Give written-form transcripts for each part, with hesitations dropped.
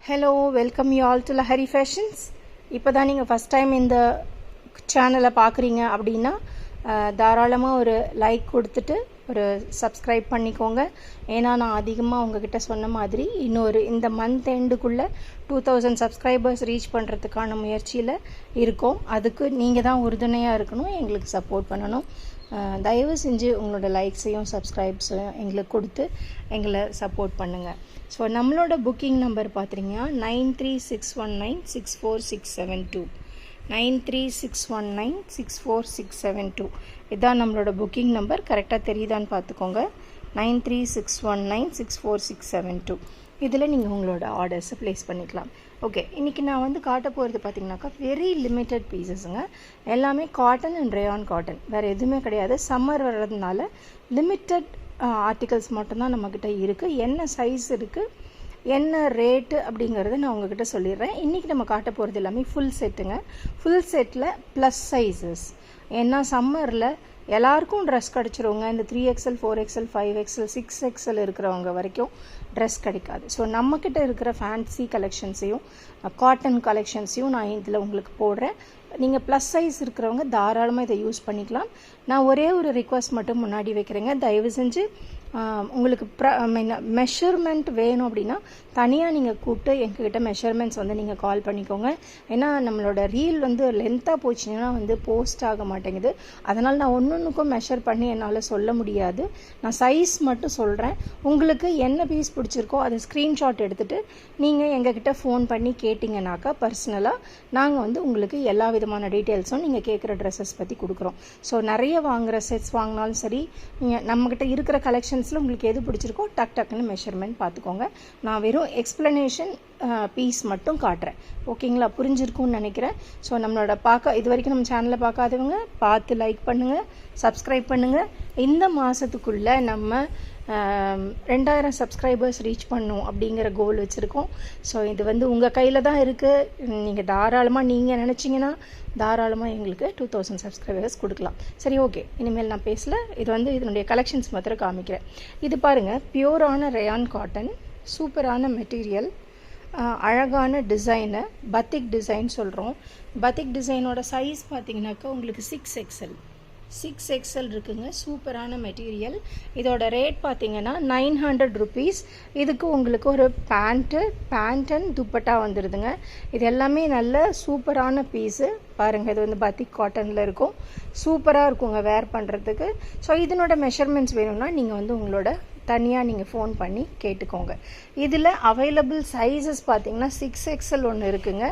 Hello, welcome you all to Lahari Fashions. இப்போ தான் நீங்கள் ஃபஸ்ட் டைம் இந்த சேனலை பார்க்குறீங்க அப்படின்னா தாராளமாக ஒரு லைக் கொடுத்துட்டு ஒரு சப்ஸ்கிரைப் பண்ணிக்கோங்க. ஏன்னா நான் அதிகமாக உங்ககிட்ட சொன்ன மாதிரி இந்த மந்த் எண்டுக்குள்ளே 2000 சப்ஸ்கிரைபர்ஸ் ரீச் பண்ணுறதுக்கான முயற்சியில் இருக்கோம். அதுக்கு நீங்கள் தான் உறுதுணையாக இருக்கணும், எங்களுக்கு சப்போர்ட் பண்ணணும். தயவு செஞ்சு உங்களோட லைக்ஸையும் சப்ஸ்கிரைப்ஸையும் எங்களுக்கு கொடுத்து எங்களை சப்போர்ட் பண்ணுங்கள். ஸோ நம்மளோட புக்கிங் நம்பர் பார்த்திங்கன்னா 9361964672 9361964672 இதுதான் நம்மளோட புக்கிங் நம்பர். கரெக்டாக தெரியுதான்னு பார்த்துக்கோங்க. 9361964672 இதில் நீங்கள் உங்களோட ஆர்டர்ஸை ப்ளேஸ் பண்ணிக்கலாம். ஓகே, இன்றைக்கி நான் காட்ட போகிறது பார்த்திங்கனாக்கா வெரி லிமிட்டட் பீசஸுங்க. எல்லாமே காட்டன் அண்ட் ரேயான் காட்டன், வேறு எதுவுமே கிடையாது. சம்மர் வர்றதுனால லிமிட்டட் ஆர்டிகல்ஸ் மட்டும்தான் நம்மக்கிட்ட இருக்குது. என்ன சைஸ் இருக்குது, என்ன ரேட்டு அப்படிங்கிறத நான் உங்ககிட்ட சொல்லிடுறேன். இன்றைக்கி நம்ம காட்ட போகிறது எல்லாமே ஃபுல் செட்டுங்க. ஃபுல் செட்டில் ப்ளஸ் சைஸஸ். ஏன்னா சம்மரில் எல்லாருக்கும் ட்ரெஸ் கிடச்சிருவங்க. இந்த 3XL 4XL 5XL 6XL இருக்கிறவங்க வரைக்கும் ட்ரெஸ் கிடைக்காது. ஸோ நம்மக்கிட்ட இருக்கிற ஃபேன்சி கலெக்ஷன்ஸையும் காட்டன் கலெக்ஷன்ஸையும் நான் இதில் உங்களுக்கு போடுறேன். நீங்கள் ப்ளஸ் சைஸ் இருக்கிறவங்க தாராளமாக இதை யூஸ் பண்ணிக்கலாம். நான் ஒரே ஒரு ரிக்வஸ்ட் மட்டும் முன்னாடி வைக்கிறேங்க. தயவு செஞ்சு உங்களுக்கு மெஷர்மெண்ட் வேணும் அப்படின்னா தனியாக நீங்கள் கூப்பிட்டு எங்ககிட்ட மெஷர்மெண்ட்ஸ் நீங்கள் கால் பண்ணிக்கோங்க. ஏன்னா நம்மளோட ரீல் லென்த்தாக போச்சுன்னா போஸ்ட் ஆக மாட்டேங்குது. அதனால் நான் ஒன்றுக்கும் மெஷர் பண்ணி என்னால் சொல்ல முடியாது. நான் சைஸ் மட்டும் சொல்கிறேன். உங்களுக்கு என்ன பீஸ் பிடிச்சிருக்கோ அதை ஸ்க்ரீன்ஷாட் எடுத்துகிட்டு நீங்கள் எங்ககிட்ட ஃபோன் பண்ணி கேட்டிங்கனாக்கா பர்சனலாக நாங்கள் உங்களுக்கு எல்லா விதமான டீட்டெயில்ஸும் நீங்கள் கேட்குற ட்ரெஸ்ஸஸ் பற்றி கொடுக்குறோம். ஸோ நிறைய வாங்குகிற செட்ஸ் வாங்கினாலும் சரி, நீங்கள் நம்மக்கிட்ட இருக்கிற கலெக்ஷன்ஸில் உங்களுக்கு எது பிடிச்சிருக்கோ டக்குன்னு மெஷர்மெண்ட் பார்த்துக்கோங்க. நான் வெறும் எக்ஸ்பிளனேஷன் பீஸ் மட்டும் காட்டுறேன். ஓகேங்களா? புரிஞ்சிருக்கும்னு நினைக்கிறேன். ஸோ நம்மளோட இது வரைக்கும் நம்ம சேனலை பார்க்காதவங்க பார்த்து லைக் பண்ணுங்கள், சப்ஸ்கிரைப் பண்ணுங்கள். இந்த மாதத்துக்குள்ளே நம்ம 2000 சப்ஸ்கிரைபர்ஸ் ரீச் பண்ணும் அப்படிங்கிற கோல் வச்சுருக்கோம். ஸோ இது உங்கள் கையில் தான் இருக்குது. நீங்கள் தாராளமாக நீங்கள் நினச்சிங்கன்னா தாராளமாக எங்களுக்கு 2000 சப்ஸ்கிரைபர்ஸ் கொடுக்கலாம். சரி, ஓகே, இனிமேல் நான் பேசல. இதனுடைய கலெக்ஷன்ஸ் மாத்திரம் காமிக்கிறேன். இது பாருங்கள், பியூரான ரேயான் காட்டன், சூப்பரான மெட்டீரியல், அழகான டிசைனு, பத்திக் டிசைன் சொல்கிறோம். பத்திக் டிசைனோட சைஸ் பார்த்தீங்கன்னாக்கா உங்களுக்கு 6XL இருக்குங்க. சூப்பரான மெட்டீரியல். இதோட ரேட் பார்த்தீங்கன்னா 900 rupees. இதுக்கு உங்களுக்கு ஒரு பேண்ட் அண்ட் துப்பட்டா வந்துடுதுங்க. இது எல்லாமே நல்ல சூப்பரான பீஸு. பாருங்கள், இது பத்திக் காட்டனில் இருக்கும். சூப்பராக இருக்குங்க வேர் பண்ணுறதுக்கு. ஸோ இதனோட மெஷர்மெண்ட்ஸ் வேணும்னா நீங்கள் உங்களோட தனியாக நீங்கள் ஃபோன் பண்ணி கேட்டுக்கோங்க. இதில் அவைலபிள் சைஸஸ் பார்த்தீங்கன்னா 6XL ஒன்று இருக்குங்க.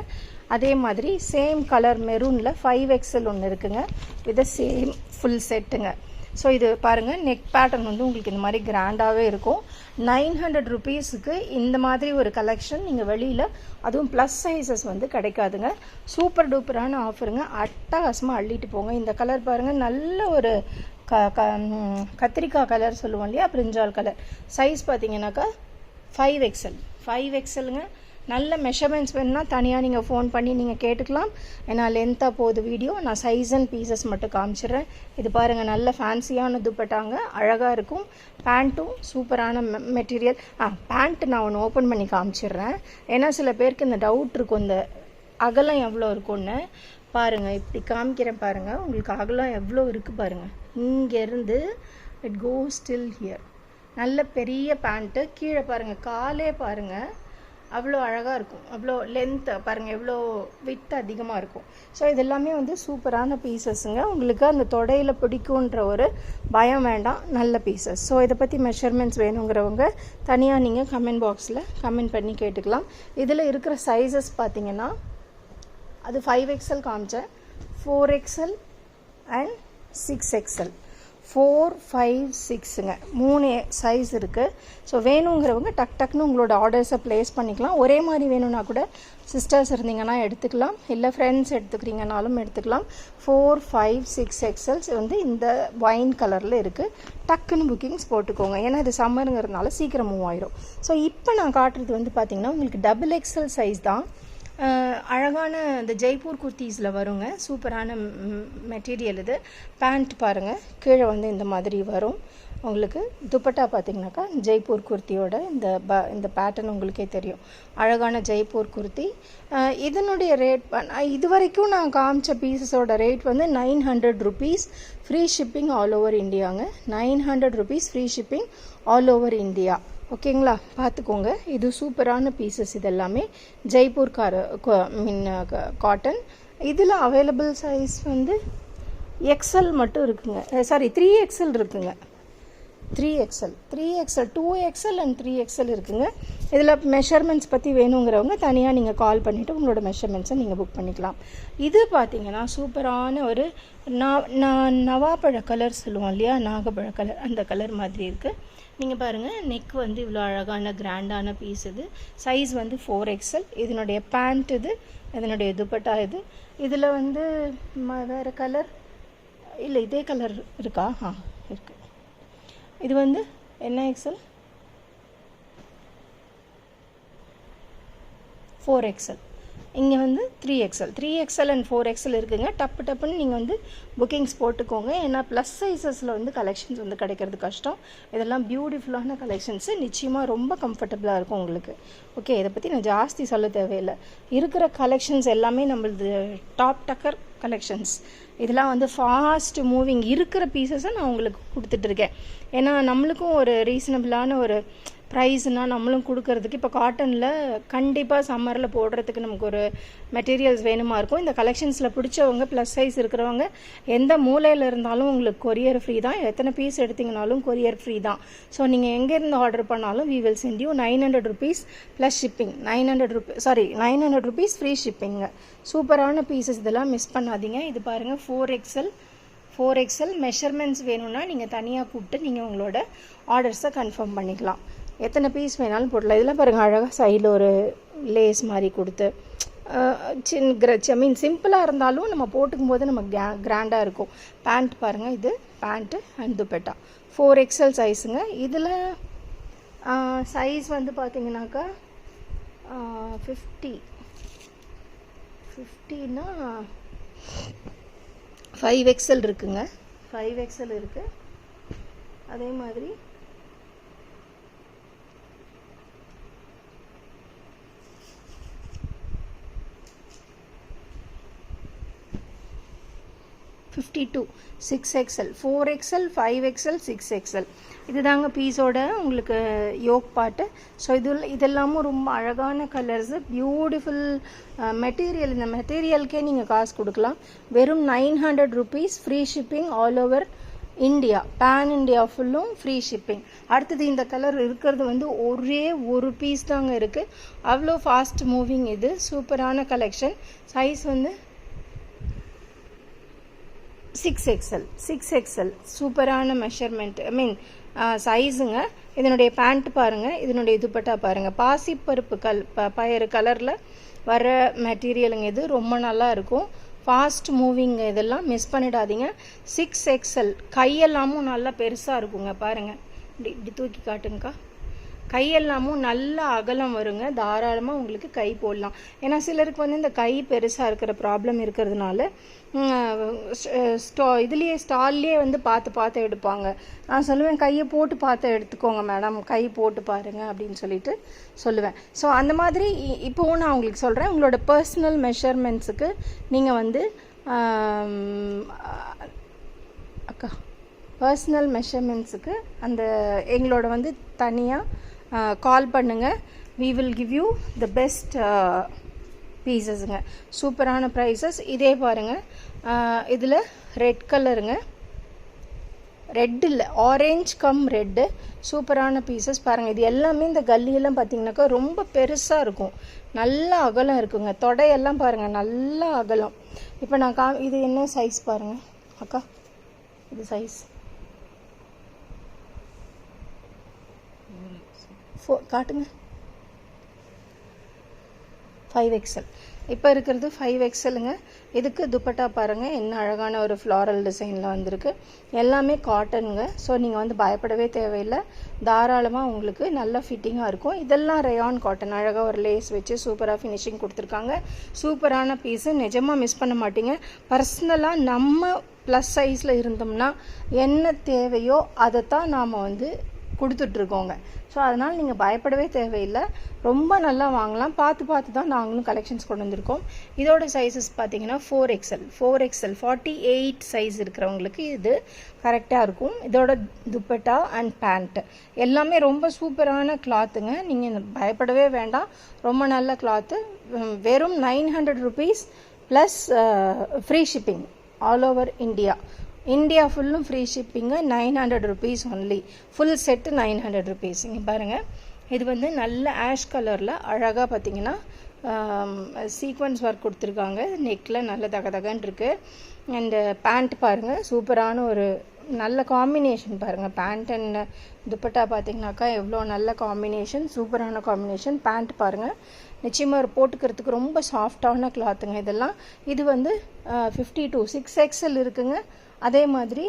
அதே மாதிரி சேம் கலர் மெரூனில் 5XL ஒன்று இருக்குங்க. இது சேம் ஃபுல் செட்டுங்க. ஸோ இது பாருங்கள், நெக் பேட்டர்ன் உங்களுக்கு இந்த மாதிரி கிராண்டாகவே இருக்கும். 900 rupeesக்கு இந்த மாதிரி ஒரு கலெக்ஷன் நீங்கள் வெளியில், அதுவும் ப்ளஸ் சைஸஸ் கிடைக்காதுங்க. சூப்பர் டூப்பரான ஆஃபருங்க. அட்டகாசமாக அள்ளிட்டு போங்க. இந்த கலர் பாருங்கள், நல்ல ஒரு கத்திரிக்காய் கலர் சொல்லுவோம் இல்லையா, பிரிஞ்சால் கலர். சைஸ் பார்த்தீங்கன்னாக்கா 5XLங்க. நல்ல மெஷர்மெண்ட்ஸ் வேணும்னா தனியாக நீங்கள் ஃபோன் பண்ணி நீங்கள் கேட்டுக்கலாம். ஏன்னா லென்த்தாக போகுது வீடியோ. நான் சைஸ் அண்ட் பீசஸ் மட்டும் காமிச்சிடுறேன். இது பாருங்கள், நல்ல ஃபேன்சியான துப்பட்டாங்க, அழகாக இருக்கும். பேண்ட்டும் சூப்பரான மெட்டீரியல். பேண்ட் நான் ஒன்று ஓப்பன் பண்ணி காமிச்சிடுறேன். ஏன்னா சில பேருக்கு இந்த டவுட் இருக்கும், இந்த அகலம் எவ்வளோ இருக்கும்னு. பாருங்கள், இப்படி காமிக்கிறேன் பாருங்கள். உங்களுக்கு அகலம் எவ்வளோ இருக்குது பாருங்கள். இங்கேருந்து இட் கோஸ் ஸ்டில் ஹியர். நல்ல பெரிய பேண்ட்டு. கீழே பாருங்கள், காலே பாருங்கள், அவ்வளோ அழகாக இருக்கும். அவ்வளோ லென்த் பாருங்கள், எவ்வளோ வித் அதிகமாக இருக்கும். ஸோ இது எல்லாமே சூப்பரான பீசஸ்ஸுங்க. உங்களுக்கு அந்த தொடையில் பிடிக்குன்ற ஒரு பயம் வேண்டாம். நல்ல பீசஸ். ஸோ இதை பற்றி மெஷர்மெண்ட்ஸ் வேணுங்கிறவங்க தனியாக நீங்கள் கமெண்ட் பாக்ஸில் கமெண்ட் பண்ணி கேட்டுக்கலாம். இதில் இருக்கிற சைஸஸ் பார்த்தீங்கன்னா அது 5XL காமிச்சேன், 4XL அண்ட் 6XL. 4, 5, 6ங்க 3 சைஸ் இருக்குது. ஸோ வேணுங்கிறவங்க டக்குன்னு உங்களோட ஆர்டர்ஸை ப்ளேஸ் பண்ணிக்கலாம். ஒரே மாதிரி வேணும்னா கூட சிஸ்டர்ஸ் இருந்தீங்கன்னா எடுத்துக்கலாம், இல்லை ஃப்ரெண்ட்ஸ் எடுத்துக்கிறீங்கனாலும் எடுத்துக்கலாம். 4, 5, 6XL இந்த ஒயின் கலரில் இருக்குது. டக்குன்னு புக்கிங்ஸ் போட்டுக்கோங்க. ஏன்னா இது சம்மருங்கிறதுனால சீக்கிரம் மூவ் ஆயிரும். ஸோ இப்போ நான் காட்டுறது பார்த்திங்கன்னா உங்களுக்கு XXL சைஸ் தான். அழகான இந்த ஜெய்ப்பூர் குர்த்தீஸில் வருங்க. சூப்பரான மெட்டீரியல் இது. பேண்ட் பாருங்கள், கீழே வந்து இந்த மாதிரி வரும் உங்களுக்கு. துப்பட்டா பார்த்தீங்கன்னாக்கா ஜெய்ப்பூர் குர்த்தியோட இந்த பேட்டர்ன் உங்களுக்கே தெரியும். அழகான ஜெய்ப்பூர் குர்த்தி. இதனுடைய ரேட் இது வரைக்கும் நான் காமிச்ச பீசஸோட ரேட் வந்து 900 rupees, free shipping all over இந்தியாங்க. 900 rupees free shipping all over India. ஓகேங்களா, பார்த்துக்கோங்க. இது சூப்பரான பீசஸ். இது எல்லாமே ஜெய்ப்பூர் காட்டன். இதில் அவைலபிள் சைஸ் வந்து எக்ஸல் மட்டும் இருக்குங்க. சாரி, 3XL இருக்குங்க. 3XL 2XL அண்ட் 3XL இருக்குங்க. இதில் மெஷர்மெண்ட்ஸ் பற்றி வேணுங்கிறவங்க தனியாக நீங்கள் கால் பண்ணிவிட்டு உங்களோட மெஷர்மெண்ட்ஸை நீங்கள் புக் பண்ணிக்கலாம். இது பார்த்தீங்கன்னா சூப்பரான ஒரு நவாப்பழ கலர் சொல்லுவோம் இல்லையா, நாகப்பழ கலர், அந்த கலர் மாதிரி இருக்குது. நீங்கள் பாருங்கள், நெக் வந்து இவ்வளோ அழகான கிராண்டான பீஸ். இது சைஸ் வந்து 4XL. இதனுடைய பேண்ட் இது, இதனுடைய துப்பட்டா இது. இதில் வந்து வேறு கலர் இல்லை, இதே கலர் இருக்கா? இருக்குது. இது வந்து என்ன XL? 4XL. இங்கே வந்து 3XL அண்ட் 4XL இருக்குங்க. டப்புன்னு நீங்கள் வந்து புக்கிங்ஸ் போட்டுக்கோங்க. ஏன்னா ப்ளஸ் சைஸஸில் வந்து கலெக்ஷன்ஸ் வந்து கிடைக்கிறது கஷ்டம். இதெல்லாம் பியூட்டிஃபுல்லான கலெக்ஷன்ஸு. நிச்சயமாக ரொம்ப கம்ஃபர்டபுளாக இருக்கும் உங்களுக்கு. ஓகே, இதை பற்றி நான் ஜாஸ்தி சொல்ல தேவையில்லை. இருக்கிற கலெக்ஷன்ஸ் எல்லாமே நம்மளது டாப் டக்கர் கலெக்ஷன்ஸ். இதெல்லாம் வந்து ஃபாஸ்ட் மூவிங் இருக்கிற பீசஸை நான் உங்களுக்கு கொடுத்துட்ருக்கேன். ஏன்னா நம்மளுக்கும் ஒரு ரீசனபிளான ஒரு ப்ரைஸ்னால் நம்மளும் கொடுக்கறதுக்கு. இப்போ காட்டனில் கண்டிப்பாக சம்மரில் போடுறதுக்கு நமக்கு ஒரு மெட்டீரியல்ஸ் வேணுமா இருக்கும். இந்த கலெக்ஷன்ஸில் பிடிச்சவங்க, ப்ளஸ் சைஸ் இருக்கிறவங்க, எந்த மூலையில் இருந்தாலும் உங்களுக்கு கொரியர் ஃப்ரீ தான். எத்தனை பீஸ் எடுத்திங்கனாலும் கொரியர் ஃப்ரீ தான். ஸோ நீங்கள் எங்கேருந்து ஆர்டர் பண்ணாலும் we will send you 900 rupees plus shipping. 900 rupees free ஷிப்பிங்க. சூப்பரான பீசஸ். இதெல்லாம் மிஸ் பண்ணாதீங்க. இது பாருங்கள், 4XL மெஷர்மெண்ட்ஸ் வேணும்னா நீங்கள் தனியாக கூப்பிட்டு நீங்கள் உங்களோட ஆர்டர்ஸை கன்ஃபார்ம் பண்ணிக்கலாம். எத்தனை பீஸ் வேணாலும் போடலாம். இதில் பாருங்கள், அழகாக சைடில் ஒரு லேஸ் மாதிரி கொடுத்து சிம்பிளாக இருந்தாலும் நம்ம போட்டுக்கும் போது நம்ம கிராண்டாக இருக்கும். பேண்ட் பாருங்கள், இது பேண்ட்டு அண்ட் துப்பட்டா 4XL சைஸுங்க. இதில் சைஸ் வந்து பார்த்தீங்கன்னாக்கா 50னா 5XL இருக்குங்க. 5XL இருக்குது. அதே மாதிரி 52, 6XL, 4XL, 5XL, 6XL. இது தாங்க பீஸோட உங்களுக்கு யோக் பாட்டு. ஸோ இதெல்லாமும் ரொம்ப அழகான கலர்ஸு, பியூட்டிஃபுல் மெட்டீரியல். இந்த மெட்டீரியலுக்கே நீங்கள் காசு கொடுக்கலாம். வெறும் 900 rupees free shipping all over India. Pan India ஃபுல்லும் ஃப்ரீ ஷிப்பிங். அடுத்தது இந்த கலர் இருக்கிறது வந்து ஒரே ஒரு பீஸ் தாங்க இருக்குது. அவ்வளோ ஃபாஸ்ட் மூவிங். இது சூப்பரான கலெக்ஷன். சைஸ் வந்து 6XL. சூப்பரான மெஷர்மெண்ட், சைஸுங்க. இதனுடைய பேண்ட் பாருங்கள், இதனுடைய துப்பட்டா பாருங்கள். பாசிப்பருப்பு பயறு கலரில் வர மெட்டீரியலுங்க. இது ரொம்ப நல்லா இருக்கும். Fast moving. இதெல்லாம் மிஸ் பண்ணிடாதீங்க. 6XL. கையெல்லாமும் நல்லா பெருசாக இருக்குங்க. பாருங்கள், இப்படி தூக்கி காட்டுங்கக்கா. கையெல்லாமும் நல்ல அகலம் வருங்க. தாராளமாக உங்களுக்கு கை போடலாம். ஏன்னா சிலருக்கு வந்து இந்த கை பெருசாக இருக்கிற ப்ராப்ளம் இருக்கிறதுனால இதுலேயே ஸ்டால்லேயே வந்து பார்த்து எடுப்பாங்க. நான் சொல்லுவேன், கையை போட்டு பார்த்து எடுத்துக்கோங்க மேடம், கை போட்டு பாருங்கள் அப்படின்னு சொல்லிட்டு சொல்லுவேன். ஸோ அந்த மாதிரி இப்போவும் நான் உங்களுக்கு சொல்கிறேன், உங்களோட பர்சனல் மெஷர்மெண்ட்ஸுக்கு நீங்கள் வந்து பர்சனல் மெஷர்மெண்ட்ஸுக்கு எங்களோட வந்து தனியாக கால் பண்ணுங்கள். we will give you the best பீசஸுங்க. சூப்பரான ப்ரைஸஸ். இதே பாருங்கள், இதில் ரெட் கலருங்க. ரெட் இல்லை, ஆரேஞ்ச் கம் ரெட்டு. சூப்பரான பீசஸ் பாருங்கள். இது எல்லாமே இந்த கல்லியெல்லாம் பார்த்தீங்கன்னாக்கா ரொம்ப பெருசாக இருக்கும். நல்ல அகலம் இருக்குங்க. தொடையெல்லாம் பாருங்கள், நல்ல அகலம். இப்போ நான் இது என்ன சைஸ் பாருங்கள் அக்கா. இது சைஸ் காட்டுங்க. 5XL. இப்போ இருக்கிறது 5XLங்க. இதுக்கு துப்பட்டா பாருங்கள் என்ன அழகான ஒரு ஃப்ளாரல் டிசைனில் வந்திருக்கு. எல்லாமே காட்டனுங்க. ஸோ நீங்கள் வந்து பயப்படவே தேவையில்லை. தாராளமாக உங்களுக்கு நல்ல ஃபிட்டிங்காக இருக்கும். இதெல்லாம் ரயான் காட்டன். அழகாக ஒரு லேஸ் வச்சு சூப்பராக ஃபினிஷிங் கொடுத்துருக்காங்க. சூப்பரான பீஸு, நிஜமாக மிஸ் பண்ண மாட்டீங்க. பர்சனலாக நம்ம ப்ளஸ் சைஸில் இருந்தோம்னா என்ன தேவையோ அதைத்தான் நாம் வந்து கொடுத்துட்ருக்கோங்க. ஸோ அதனால் நீங்கள் பயப்படவே தேவையில்லை. ரொம்ப நல்லா வாங்கலாம். பார்த்து தான் நாங்களும் கலெக்ஷன்ஸ் கொண்டு வந்திருக்கோம். இதோட சைஸஸ் பார்த்தீங்கன்னா 4XL 48 சைஸ் இருக்கிறவங்களுக்கு இது கரெக்டாக இருக்கும். இதோட துப்பட்டா அண்ட் பேண்ட் எல்லாமே ரொம்ப சூப்பரான கிளாத்துங்க. நீங்கள் பயப்படவே வேண்டாம். ரொம்ப நல்ல கிளாத்து. வெறும் 900 rupees plus free shipping all over India ஃபுல்லும் free shipping. 900 rupees only. Full set 900 rupees. இங்கே பாருங்கள், இது வந்து நல்ல ஆஷ் கலரில் அழகாக பார்த்தீங்கன்னா சீக்வன்ஸ் ஒர்க் கொடுத்துருக்காங்க. நெக்கில் நல்ல தகதகன்னு இருக்குது. அண்டு பேண்ட் பாருங்கள், சூப்பரான ஒரு நல்ல காம்பினேஷன் பாருங்கள். பேண்ட் அண்ட் துப்பட்டா பார்த்தீங்கன்னாக்கா எவ்வளோ நல்ல காம்பினேஷன், சூப்பரான காம்பினேஷன். பேண்ட் பாருங்கள், நிச்சயமாக ஒரு போட்டுக்கிறதுக்கு ரொம்ப சாஃப்டான கிளாத்துங்க இதெல்லாம். இது வந்து 52 6XL இருக்குங்க. அதே மாதிரி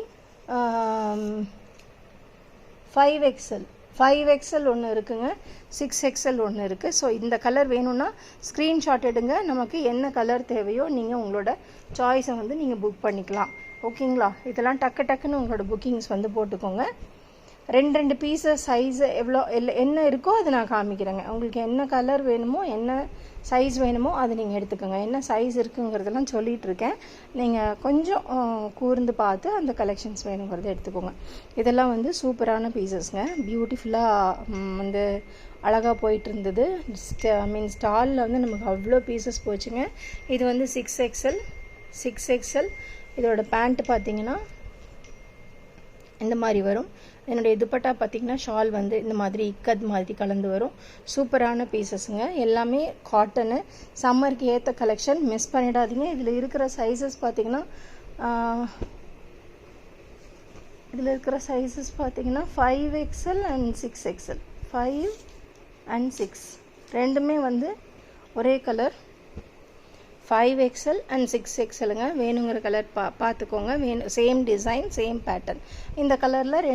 5XL ஒன்று இருக்குங்க, 6XL ஒன்று இருக்குது. ஸோ இந்த கலர் வேணும்னா ஸ்க்ரீன்ஷாட் எடுங்க. நமக்கு என்ன கலர் தேவையோ நீங்கள் உங்களோட சாய்ஸை வந்து நீங்கள் புக் பண்ணிக்கலாம். ஓகேங்களா? இதெல்லாம் டக்குன்னு உங்களோட புக்கிங்ஸ் வந்து போட்டுக்கோங்க. 2 பீஸஸ் சைஸு எவ்வளோ என்ன இருக்கோ அதை நான் காமிக்கிறேங்க. உங்களுக்கு என்ன கலர் வேணுமோ என்ன சைஸ் வேணுமோ அதை நீங்கள் எடுத்துக்கோங்க. என்ன சைஸ் இருக்குங்கிறதெல்லாம் சொல்லிகிட்ருக்கேன். நீங்கள் கொஞ்சம் கூர்ந்து பார்த்து அந்த கலெக்ஷன்ஸ் வேணுங்கிறத எடுத்துக்கோங்க. இதெல்லாம் வந்து சூப்பரான பீசஸ்ங்க. பியூட்டிஃபுல்லாக வந்து அழகாக போயிட்டு இருந்தது. ஸ்டாலில் வந்து நமக்கு அவ்வளோ பீசஸ் போச்சுங்க. இது வந்து 6XL. இதோட பேண்ட் பார்த்தீங்கன்னா இந்த மாதிரி வரும். என்னுடைய துப்பட்டா பார்த்திங்கன்னா ஷால் வந்து இந்த மாதிரி இக்கத் மாதிரி கலந்து வரும். சூப்பரான பீசஸுங்க. எல்லாமே காட்டனு, சம்மருக்கு ஏற்ற கலெக்ஷன். மிஸ் பண்ணிடாதீங்க. இதில் இருக்கிற சைஸஸ் பார்த்திங்கன்னா 5XL அண்ட் 6XL 5 and 6 ரெண்டுமே வந்து ஒரே கலர். 5XL and 6XLங்க. வேணுங்கிற கலர் பார்த்துக்கோங்க. Same design, same pattern. இந்த கலரில்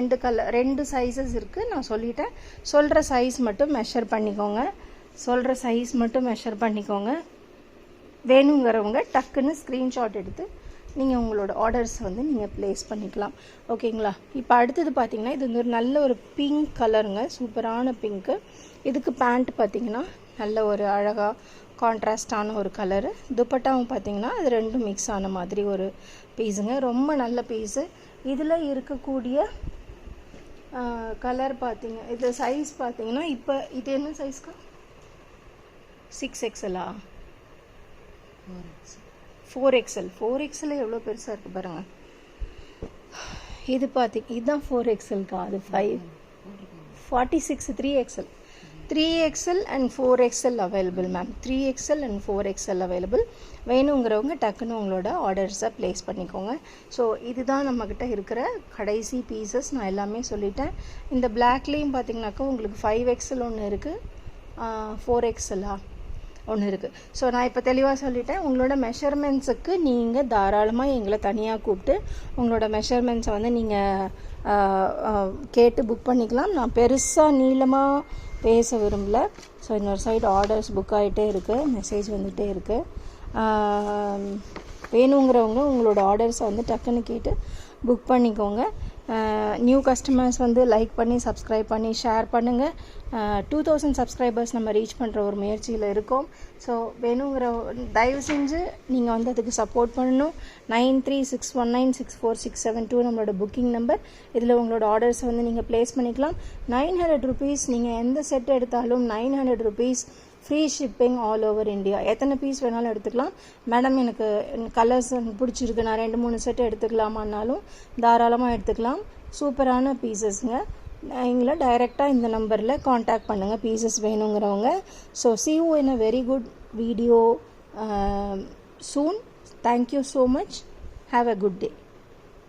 2 சைஸஸ் இருக்குது. நான் சொல்லிட்டேன். சொல்கிற சைஸ் மட்டும் மெஷர் பண்ணிக்கோங்க. வேணுங்கிறவங்க டக்குன்னு ஸ்க்ரீன்ஷாட் எடுத்து நீங்கள் உங்களோட ஆர்டர்ஸ் வந்து நீங்கள் ப்ளேஸ் பண்ணிக்கலாம். ஓகேங்களா? இப்போ அடுத்தது பார்த்தீங்கன்னா இது வந்து ஒரு நல்ல ஒரு பிங்க் கலருங்க. சூப்பரான பிங்க்கு. இதுக்கு பேண்ட் பார்த்தீங்கன்னா நல்ல ஒரு அழகாக கான்ட்ராஸ்டான ஒரு கலரு. துப்பட்டாவும் பார்த்தீங்கன்னா அது ரெண்டும் மிக்ஸ் ஆன மாதிரி ஒரு பீஸுங்க. ரொம்ப நல்ல பீஸு. இதில் இருக்கக்கூடிய கலர் பார்த்தீங்க, இது சைஸ் பார்த்தீங்கன்னா இப்போ இது என்ன சைஸ்க்கா? 6XLா? 4XL எவ்வளோ பெருசாக இருக்குது பாருங்கள். இது இதுதான் 4XLக்கா? அது 46 3XL and 4XL available ma'am. 3XL and 4XL available. வேணுங்கிறவங்க டக்குன்னு உங்களோட ஆர்டர்ஸை ப்ளேஸ் பண்ணிக்கோங்க. ஸோ இதுதான் நம்மக்கிட்ட இருக்கிற கடைசி பீசஸ். நான் எல்லாமே சொல்லிட்டேன். இந்த பிளாக்லேயும் பார்த்தீங்கன்னாக்கா உங்களுக்கு 5XL ஒன்று இருக்குது, 4XLா ஒன்று இருக்குது. ஸோ நான் இப்போ தெளிவாக சொல்லிட்டேன். உங்களோட மெஷர்மெண்ட்ஸுக்கு நீங்கள் தாராளமாக எங்களை தனியாக கூப்பிட்டு உங்களோட மெஷர்மெண்ட்ஸை வந்து நீங்கள் கேட்டு புக் பண்ணிக்கலாம். நான் பெருசாக நீளமாக பேச விரும்பல. ஸோ இன்னொரு சைடு ஆர்டர்ஸ் புக் ஆகிட்டே இருக்குது, மெசேஜ் வந்துகிட்டே இருக்குது. வேணுங்கிறவங்க உங்களோட ஆர்டர்ஸை வந்து டக்குன்னு கேட்டு புக் பண்ணிக்கோங்க. நியூ கஸ்டமர்ஸ் வந்து லைக் பண்ணி சப்ஸ்கிரைப் பண்ணி ஷேர் பண்ணுங்கள். 2000 சப்ஸ்கிரைபர்ஸ் நம்ம ரீச் பண்ணுற ஒரு முயற்சியில் இருக்கோம். ஸோ வேணுங்கிற தயவு செஞ்சு நீங்கள் வந்து அதுக்கு சப்போர்ட் பண்ணணும். 9361964672 நம்மளோட புக்கிங் நம்பர். இதில் உங்களோட ஆர்டர்ஸை வந்து நீங்கள் ப்ளேஸ் பண்ணிக்கலாம். 900 rupees. நீங்கள் எந்த செட் எடுத்தாலும் 900 rupees. Free shipping all over India. எத்தனை பீஸ் வேணாலும் எடுத்துக்கலாம். மேடம் எனக்கு கலர்ஸ் பிடிச்சிருக்கு, நான் 2-3 செட்டு எடுத்துக்கலாமான்னாலும் தாராளமாக எடுத்துக்கலாம். சூப்பரான பீசஸ்ங்க. எங்களை டைரெக்டாக இந்த நம்பரில் காண்டாக்ட் பண்ணுங்கள் பீசஸ் வேணுங்கிறவங்க. So see you in a very good video soon. Thank you so much. Have a good day.